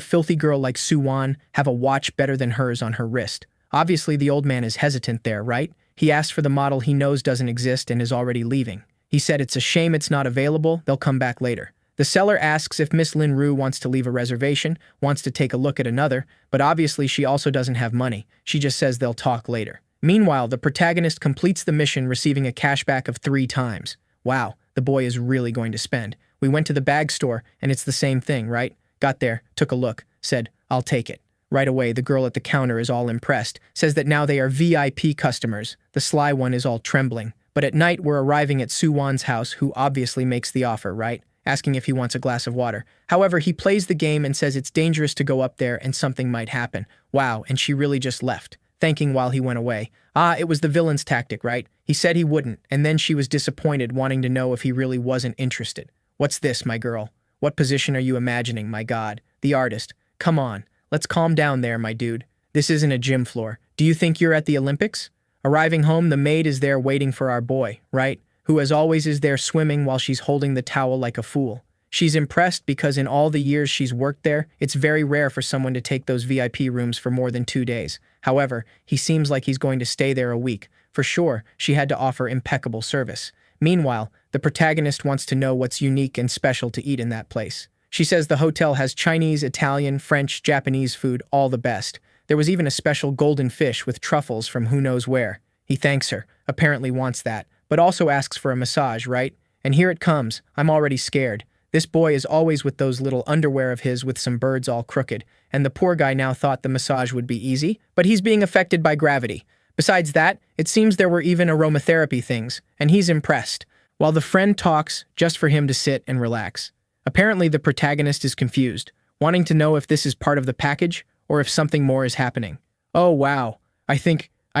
filthy girl like Su-wan have a watch better than hers on her wrist? Obviously, the old man is hesitant there, right? He asks for the model he knows doesn't exist and is already leaving. He said it's a shame it's not available, they'll come back later. The seller asks if Miss Lin Rue wants to leave a reservation, wants to take a look at another, but obviously she also doesn't have money. She just says they'll talk later. Meanwhile, the protagonist completes the mission, receiving a cashback of 3 times. Wow, the boy is really going to spend. We went to the bag store, and it's the same thing, right? Got there, took a look, said, I'll take it. Right away, the girl at the counter is all impressed, says that now they are VIP customers. The sly one is all trembling. But at night, we're arriving at Su-wan's house, who obviously makes the offer, right? Asking if he wants a glass of water. However, he plays the game and says it's dangerous to go up there and something might happen. Wow, and she really just left, thanking while he went away. It was the villain's tactic, right? He said he wouldn't, and then she was disappointed, wanting to know if he really wasn't interested. What's this, my girl? What position are you imagining, my God? The artist. Come on, let's calm down there, my dude. This isn't a gym floor. Do you think you're at the Olympics? Arriving home, the maid is there waiting for our boy, right? Who as always is there swimming while she's holding the towel like a fool. She's impressed because in all the years she's worked there, it's very rare for someone to take those VIP rooms for more than 2 days. However, he seems like he's going to stay there a week. For sure, she had to offer impeccable service. Meanwhile, the protagonist wants to know what's unique and special to eat in that place. She says the hotel has Chinese, Italian, French, Japanese food, all the best. There was even a special golden fish with truffles from who knows where. He thanks her, apparently wants that, but also asks for a massage, right? And here it comes. I'm already scared. This boy is always with those little underwear of his with some birds all crooked, and the poor guy now thought the massage would be easy, but he's being affected by gravity. Besides that, it seems there were even aromatherapy things, and he's impressed, while the friend talks just for him to sit and relax. Apparently, the protagonist is confused, wanting to know if this is part of the package or if something more is happening. Oh, wow. I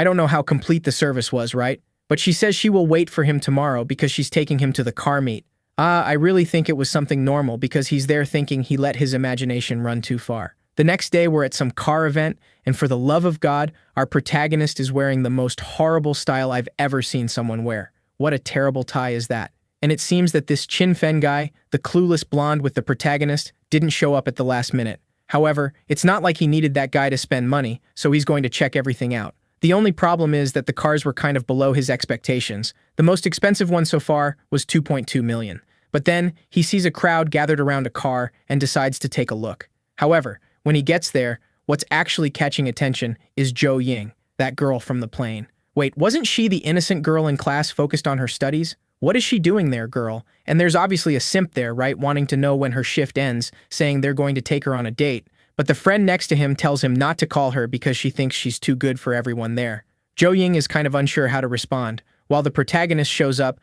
don't know how complete the service was, right? But she says she will wait for him tomorrow because she's taking him to the car meet. I really think it was something normal because he's there thinking he let his imagination run too far. The next day, we're at some car event, and for the love of God, our protagonist is wearing the most horrible style I've ever seen someone wear. What a terrible tie is that? And it seems that this Chin Fen guy, the clueless blonde with the protagonist, didn't show up at the last minute. However, it's not like he needed that guy to spend money, so he's going to check everything out. The only problem is that the cars were kind of below his expectations. The most expensive one so far was 2.2 million. But then, he sees a crowd gathered around a car and decides to take a look. However, when he gets there, what's actually catching attention is Zhou Ying, that girl from the plane. Wait, wasn't she the innocent girl in class focused on her studies? What is she doing there, girl? And there's obviously a simp there, right, wanting to know when her shift ends, saying they're going to take her on a date. But the friend next to him tells him not to call her because she thinks she's too good for everyone there. Zhou Ying is kind of unsure how to respond, while the protagonist shows up.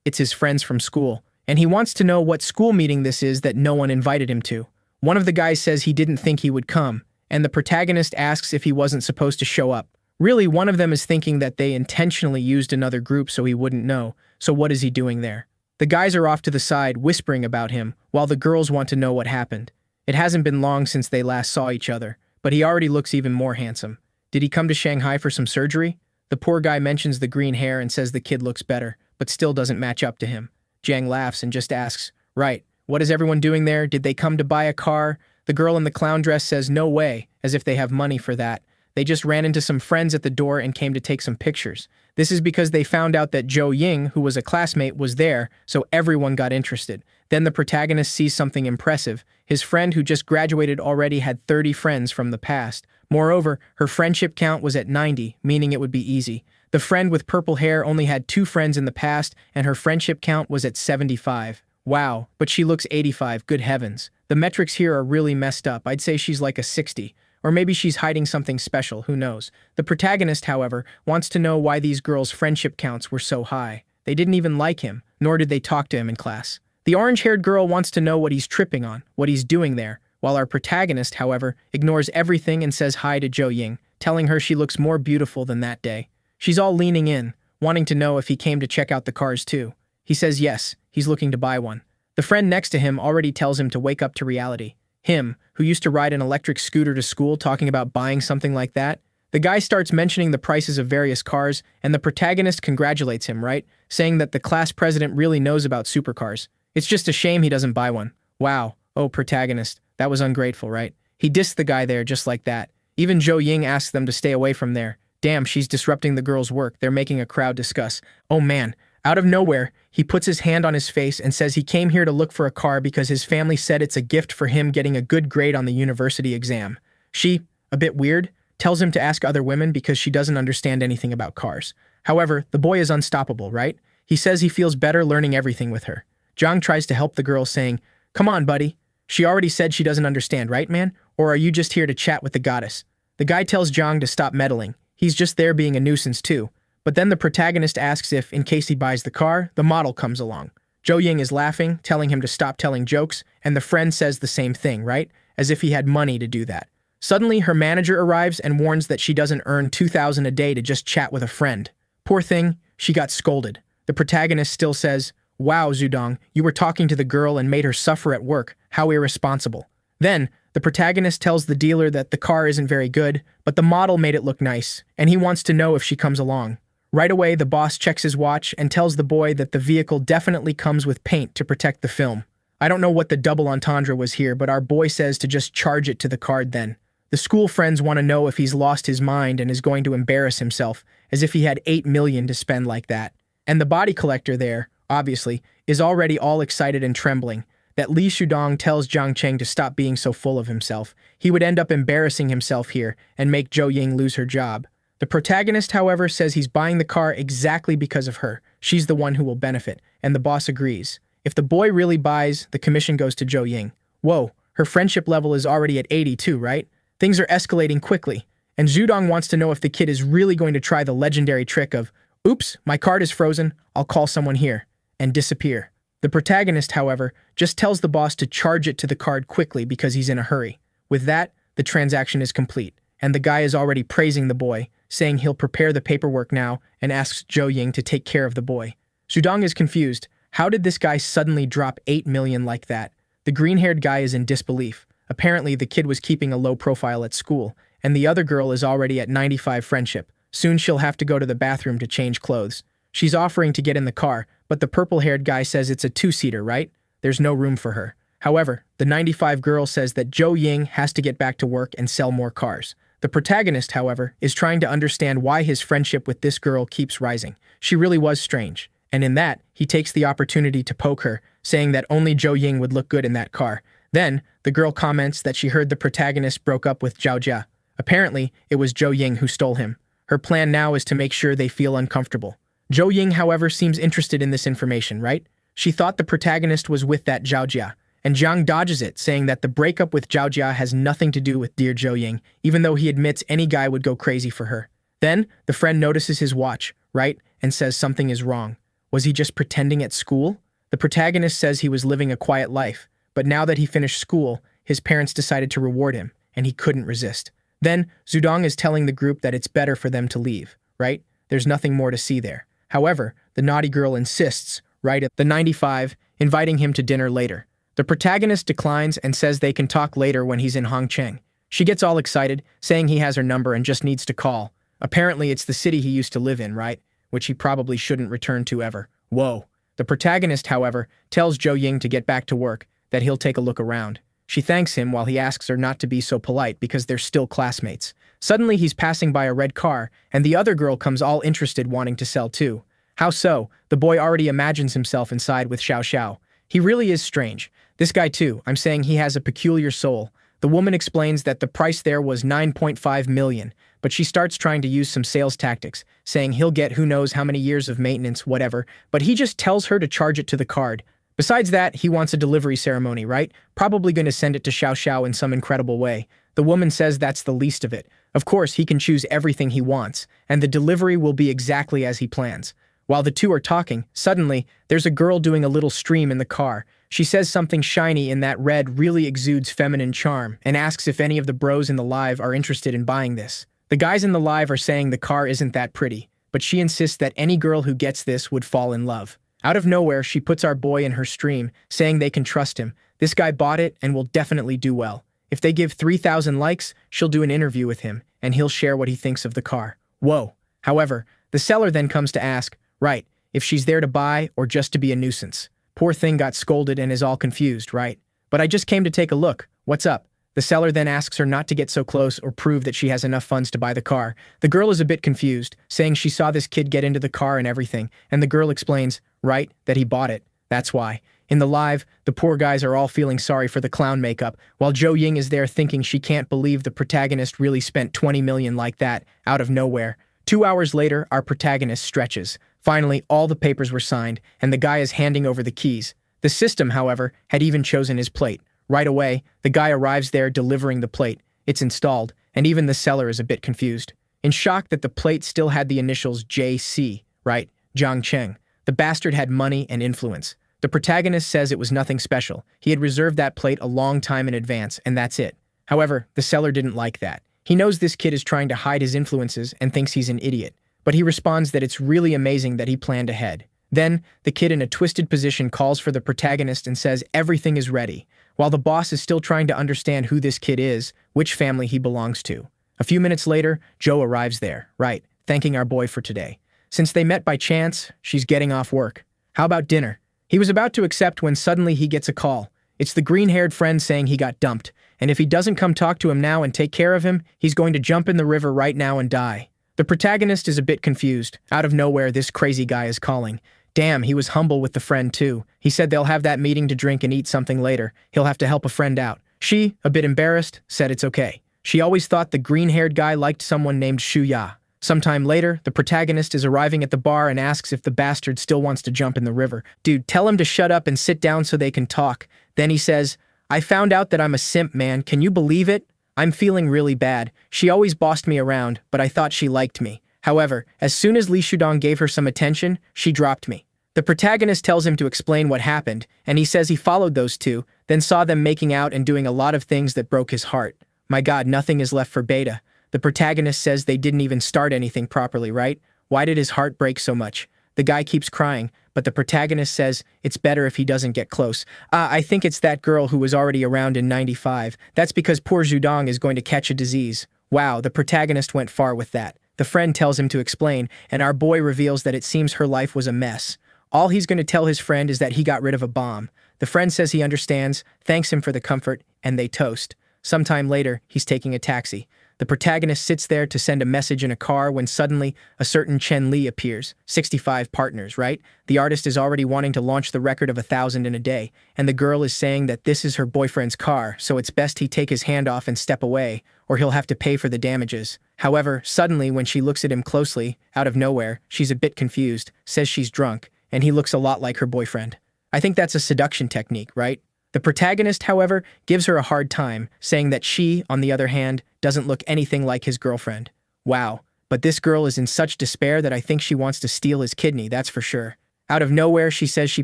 It's his friends from school, and he wants to know what school meeting this is that no one invited him to. One of the guys says he didn't think he would come, and the protagonist asks if he wasn't supposed to show up. Really, one of them is thinking that they intentionally used another group so he wouldn't know, so what is he doing there? The guys are off to the side, whispering about him, while the girls want to know what happened. It hasn't been long since they last saw each other, but he already looks even more handsome. Did he come to Shanghai for some surgery? The poor guy mentions the green hair and says the kid looks better, but still doesn't match up to him. Jiang laughs and just asks, "Right, what is everyone doing there? Did they come to buy a car?" The girl in the clown dress says no way, as if they have money for that. They just ran into some friends at the door and came to take some pictures. This is because they found out that Zhou Ying, who was a classmate, was there, so everyone got interested. Then the protagonist sees something impressive. His friend who just graduated already had 30 friends from the past. Moreover, her friendship count was at 90, meaning it would be easy. The friend with purple hair only had 2 friends in the past, and her friendship count was at 75. Wow, but she looks 85, good heavens. The metrics here are really messed up. I'd say she's like a 60. Or maybe she's hiding something special, who knows. The protagonist, however, wants to know why these girls' friendship counts were so high. They didn't even like him, nor did they talk to him in class. The orange-haired girl wants to know what he's tripping on, what he's doing there, while our protagonist, however, ignores everything and says hi to Zhou Ying, telling her she looks more beautiful than that day. She's all leaning in, wanting to know if he came to check out the cars too. He says yes, he's looking to buy one. The friend next to him already tells him to wake up to reality. Him, who used to ride an electric scooter to school talking about buying something like that. The guy starts mentioning the prices of various cars, and the protagonist congratulates him, right? Saying that the class president really knows about supercars. It's just a shame he doesn't buy one. Wow, oh protagonist, that was ungrateful, right? He dissed the guy there just like that. Even Zhou Ying asks them to stay away from there. Damn, she's disrupting the girls' work. They're making a crowd discuss. Oh man. Out of nowhere, he puts his hand on his face and says he came here to look for a car because his family said it's a gift for him getting a good grade on the university exam. She, a bit weird, tells him to ask other women because she doesn't understand anything about cars. However, the boy is unstoppable, right? He says he feels better learning everything with her. Zhang tries to help the girl, saying, "Come on, buddy. She already said she doesn't understand, right, man? Or are you just here to chat with the goddess?" The guy tells Zhang to stop meddling. He's just there being a nuisance too. But then the protagonist asks if, in case he buys the car, the model comes along. Zhou Ying is laughing, telling him to stop telling jokes, and the friend says the same thing, right? As if he had money to do that. Suddenly, her manager arrives and warns that she doesn't earn 2,000 a day to just chat with a friend. Poor thing, she got scolded. The protagonist still says, "Wow, Zudong, you were talking to the girl and made her suffer at work. How irresponsible." Then, the protagonist tells the dealer that the car isn't very good, but the model made it look nice, and he wants to know if she comes along. Right away, the boss checks his watch and tells the boy that the vehicle definitely comes with paint to protect the film. I don't know what the double entendre was here, but our boy says to just charge it to the card then. The school friends want to know if he's lost his mind and is going to embarrass himself, as if he had 8 million to spend like that. And the body collector there, obviously, is already all excited and trembling, that Li Shudong tells Jiang Cheng to stop being so full of himself. He would end up embarrassing himself here and make Zhou Ying lose her job. The protagonist, however, says he's buying the car exactly because of her. She's the one who will benefit, and the boss agrees. If the boy really buys, the commission goes to Zhou Ying. Whoa, her friendship level is already at 82, right? Things are escalating quickly, and Zudong wants to know if the kid is really going to try the legendary trick of, "Oops, my card is frozen, I'll call someone here," and disappear. The protagonist, however, just tells the boss to charge it to the card quickly because he's in a hurry. With that, the transaction is complete, and the guy is already praising the boy, saying he'll prepare the paperwork now and asks Zhou Ying to take care of the boy. Zudong is confused. How did this guy suddenly drop 8 million like that? The green-haired guy is in disbelief. Apparently, the kid was keeping a low profile at school, and the other girl is already at 95 friendship. Soon she'll have to go to the bathroom to change clothes. She's offering to get in the car, but the purple-haired guy says it's a two-seater, right? There's no room for her. However, the 95 girl says that Zhou Ying has to get back to work and sell more cars. The protagonist, however, is trying to understand why his friendship with this girl keeps rising. She really was strange. And in that, he takes the opportunity to poke her, saying that only Zhou Ying would look good in that car. Then, the girl comments that she heard the protagonist broke up with Zhao Jia. Apparently, it was Zhou Ying who stole him. Her plan now is to make sure they feel uncomfortable. Zhou Ying, however, seems interested in this information, right? She thought the protagonist was with that Zhao Jia, and Jiang dodges it, saying that the breakup with Zhao Jia has nothing to do with dear Zhou Ying, even though he admits any guy would go crazy for her. Then, the friend notices his watch, right, and says something is wrong. Was he just pretending at school? The protagonist says he was living a quiet life, but now that he finished school, his parents decided to reward him, and he couldn't resist. Then, Zudong is telling the group that it's better for them to leave, right? There's nothing more to see there. However, the naughty girl insists, right at the 95, inviting him to dinner later. The protagonist declines and says they can talk later when he's in Hongcheng. She gets all excited, saying he has her number and just needs to call. Apparently, it's the city he used to live in, right? Which he probably shouldn't return to ever. Whoa. The protagonist, however, tells Zhou Ying to get back to work, that he'll take a look around. She thanks him while he asks her not to be so polite because they're still classmates. Suddenly, he's passing by a red car, and the other girl comes all interested wanting to sell too. How so? The boy already imagines himself inside with Xiao Xiao. He really is strange. This guy too, I'm saying he has a peculiar soul. The woman explains that the price there was 9.5 million, but she starts trying to use some sales tactics, saying he'll get who knows how many years of maintenance, whatever, but he just tells her to charge it to the card. Besides that, he wants a delivery ceremony, right? Probably going to send it to Xiao Xiao in some incredible way. The woman says that's the least of it. Of course, he can choose everything he wants, and the delivery will be exactly as he plans. While the two are talking, suddenly, there's a girl doing a little stream in the car. She says something shiny in that red really exudes feminine charm and asks if any of the bros in the live are interested in buying this. The guys in the live are saying the car isn't that pretty, but she insists that any girl who gets this would fall in love. Out of nowhere, she puts our boy in her stream, saying they can trust him. This guy bought it and will definitely do well. If they give 3,000 likes, she'll do an interview with him, and he'll share what he thinks of the car. Whoa. However, the seller then comes to ask, right, if she's there to buy or just to be a nuisance. Poor thing got scolded and is all confused, right? But I just came to take a look. What's up? The seller then asks her not to get so close or prove that she has enough funds to buy the car. The girl is a bit confused, saying she saw this kid get into the car and everything, and the girl explains, right, that he bought it. That's why. In the live, the poor guys are all feeling sorry for the clown makeup, while Zhou Ying is there thinking she can't believe the protagonist really spent 20 million like that, out of nowhere. 2 hours later, our protagonist stretches. Finally, all the papers were signed, and the guy is handing over the keys. The system, however, had even chosen his plate. Right away, the guy arrives there delivering the plate. It's installed, and even the seller is a bit confused. In shock that the plate still had the initials JC, right? Zhang Cheng. The bastard had money and influence. The protagonist says it was nothing special. He had reserved that plate a long time in advance, and that's it. However, the seller didn't like that. He knows this kid is trying to hide his influences and thinks he's an idiot. But he responds that it's really amazing that he planned ahead. Then, the kid in a twisted position calls for the protagonist and says everything is ready, while the boss is still trying to understand who this kid is, which family he belongs to. A few minutes later, Joe arrives there, right, thanking our boy for today. Since they met by chance, she's getting off work. How about dinner? He was about to accept when suddenly he gets a call. It's the green-haired friend saying he got dumped, and if he doesn't come talk to him now and take care of him, he's going to jump in the river right now and die. The protagonist is a bit confused. Out of nowhere, this crazy guy is calling. Damn, he was humble with the friend too. He said they'll have that meeting to drink and eat something later. He'll have to help a friend out. She, a bit embarrassed, said it's okay. She always thought the green-haired guy liked someone named Shu Ya. Sometime later, the protagonist is arriving at the bar and asks if the bastard still wants to jump in the river. Dude, tell him to shut up and sit down so they can talk. Then he says, I found out that I'm a simp, man. Can you believe it? I'm feeling really bad. She always bossed me around, but I thought she liked me. However, as soon as Li Shudong gave her some attention, she dropped me. The protagonist tells him to explain what happened, and he says he followed those two, then saw them making out and doing a lot of things that broke his heart. My God, nothing is left for Beta. The protagonist says they didn't even start anything properly, right? Why did his heart break so much? The guy keeps crying, but the protagonist says it's better if he doesn't get close. I think it's that girl who was already around in 95. That's because poor Zhudong is going to catch a disease. Wow, the protagonist went far with that. The friend tells him to explain, and our boy reveals that it seems her life was a mess. All he's going to tell his friend is that he got rid of a bomb. The friend says he understands, thanks him for the comfort, and they toast. Sometime later, he's taking a taxi. The protagonist sits there to send a message in a car when suddenly a certain Chen Li appears. 65 partners, right? The artist is already wanting to launch the record of 1,000 in a day, and the girl is saying that this is her boyfriend's car, so it's best he take his hand off and step away, or he'll have to pay for the damages. However, suddenly when she looks at him closely, out of nowhere, she's a bit confused, says she's drunk, and he looks a lot like her boyfriend. I think that's a seduction technique, right? The protagonist, however, gives her a hard time, saying that she, on the other hand, doesn't look anything like his girlfriend. Wow, but this girl is in such despair that I think she wants to steal his kidney, that's for sure. Out of nowhere, she says she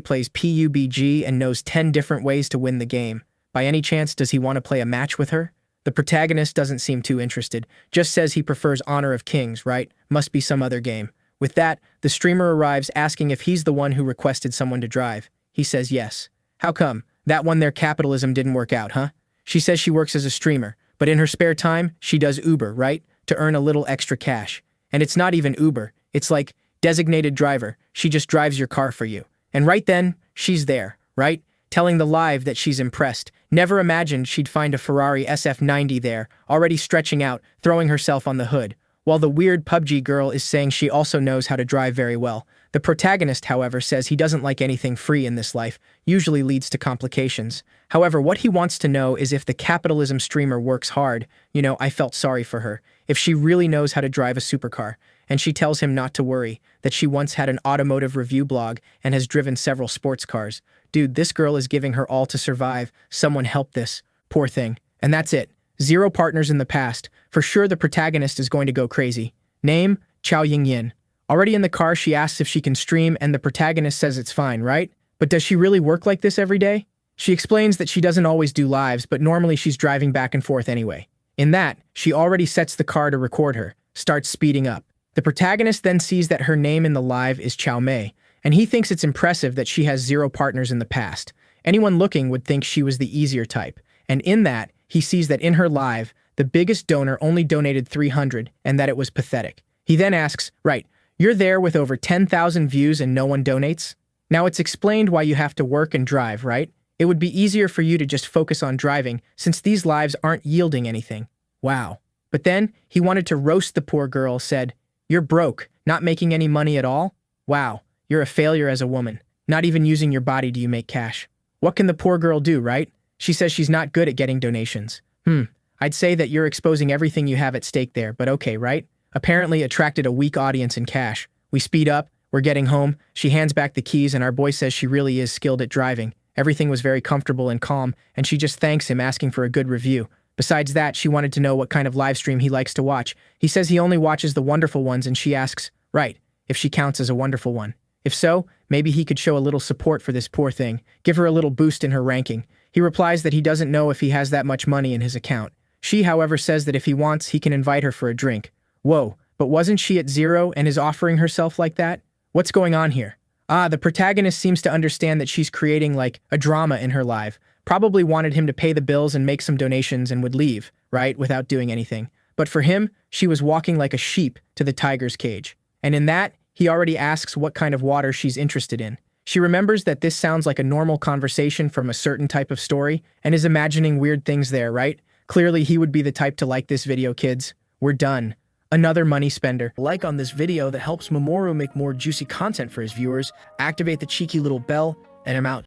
plays PUBG and knows 10 different ways to win the game. By any chance, does he want to play a match with her? The protagonist doesn't seem too interested, just says he prefers Honor of Kings, right? Must be some other game. With that, the streamer arrives asking if he's the one who requested someone to drive. He says yes. How come? That one their capitalism didn't work out, huh? She says she works as a streamer, but in her spare time, she does Uber, right? To earn a little extra cash. And it's not even Uber. It's like designated driver. She just drives your car for you. And right then, she's there, right? Telling the live that she's impressed. Never imagined she'd find a Ferrari SF90 there, already stretching out, throwing herself on the hood. While the weird PUBG girl is saying she also knows how to drive very well. The protagonist, however, says he doesn't like anything free in this life, usually leads to complications. However, what he wants to know is if the capitalism streamer works hard. I felt sorry for her. If she really knows how to drive a supercar. And she tells him not to worry, that she once had an automotive review blog and has driven several sports cars. Dude, this girl is giving her all to survive. Someone help this. Poor thing. And that's it. 0 partners in the past. For sure the protagonist is going to go crazy. Name, Chao Yingyin. Already in the car, she asks if she can stream and the protagonist says it's fine, right? But does she really work like this every day? She explains that she doesn't always do lives, but normally she's driving back and forth anyway. In that, she already sets the car to record her, starts speeding up. The protagonist then sees that her name in the live is Chao Mei, and he thinks it's impressive that she has 0 partners in the past. Anyone looking would think she was the easier type. And in that, he sees that in her live, the biggest donor only donated 300 and that it was pathetic. He then asks, right, you're there with over 10,000 views and no one donates? Now it's explained why you have to work and drive, right? It would be easier for you to just focus on driving since these lives aren't yielding anything. Wow. But then he wanted to roast the poor girl, said, you're broke, not making any money at all? Wow, you're a failure as a woman. Not even using your body do you make cash. What can the poor girl do, right? She says she's not good at getting donations. I'd say that you're exposing everything you have at stake there, but okay, right? Apparently attracted a weak audience in cash. We speed up, we're getting home, she hands back the keys and our boy says she really is skilled at driving. Everything was very comfortable and calm, and she just thanks him asking for a good review. Besides that, she wanted to know what kind of live stream he likes to watch. He says he only watches the wonderful ones and she asks, right, if she counts as a wonderful one. If so, maybe he could show a little support for this poor thing, give her a little boost in her ranking. He replies that he doesn't know if he has that much money in his account. She, however, says that if he wants, he can invite her for a drink. Whoa, but wasn't she at 0 and is offering herself like that? What's going on here? The protagonist seems to understand that she's creating like a drama in her live. Probably wanted him to pay the bills and make some donations and would leave, right, without doing anything. But for him, she was walking like a sheep to the tiger's cage. And in that, he already asks what kind of water she's interested in. She remembers that this sounds like a normal conversation from a certain type of story and is imagining weird things there, right? Clearly, he would be the type to like this video, kids. We're done. Another money spender. Like on this video that helps Mamoru make more juicy content for his viewers. Activate the cheeky little bell, and I'm out.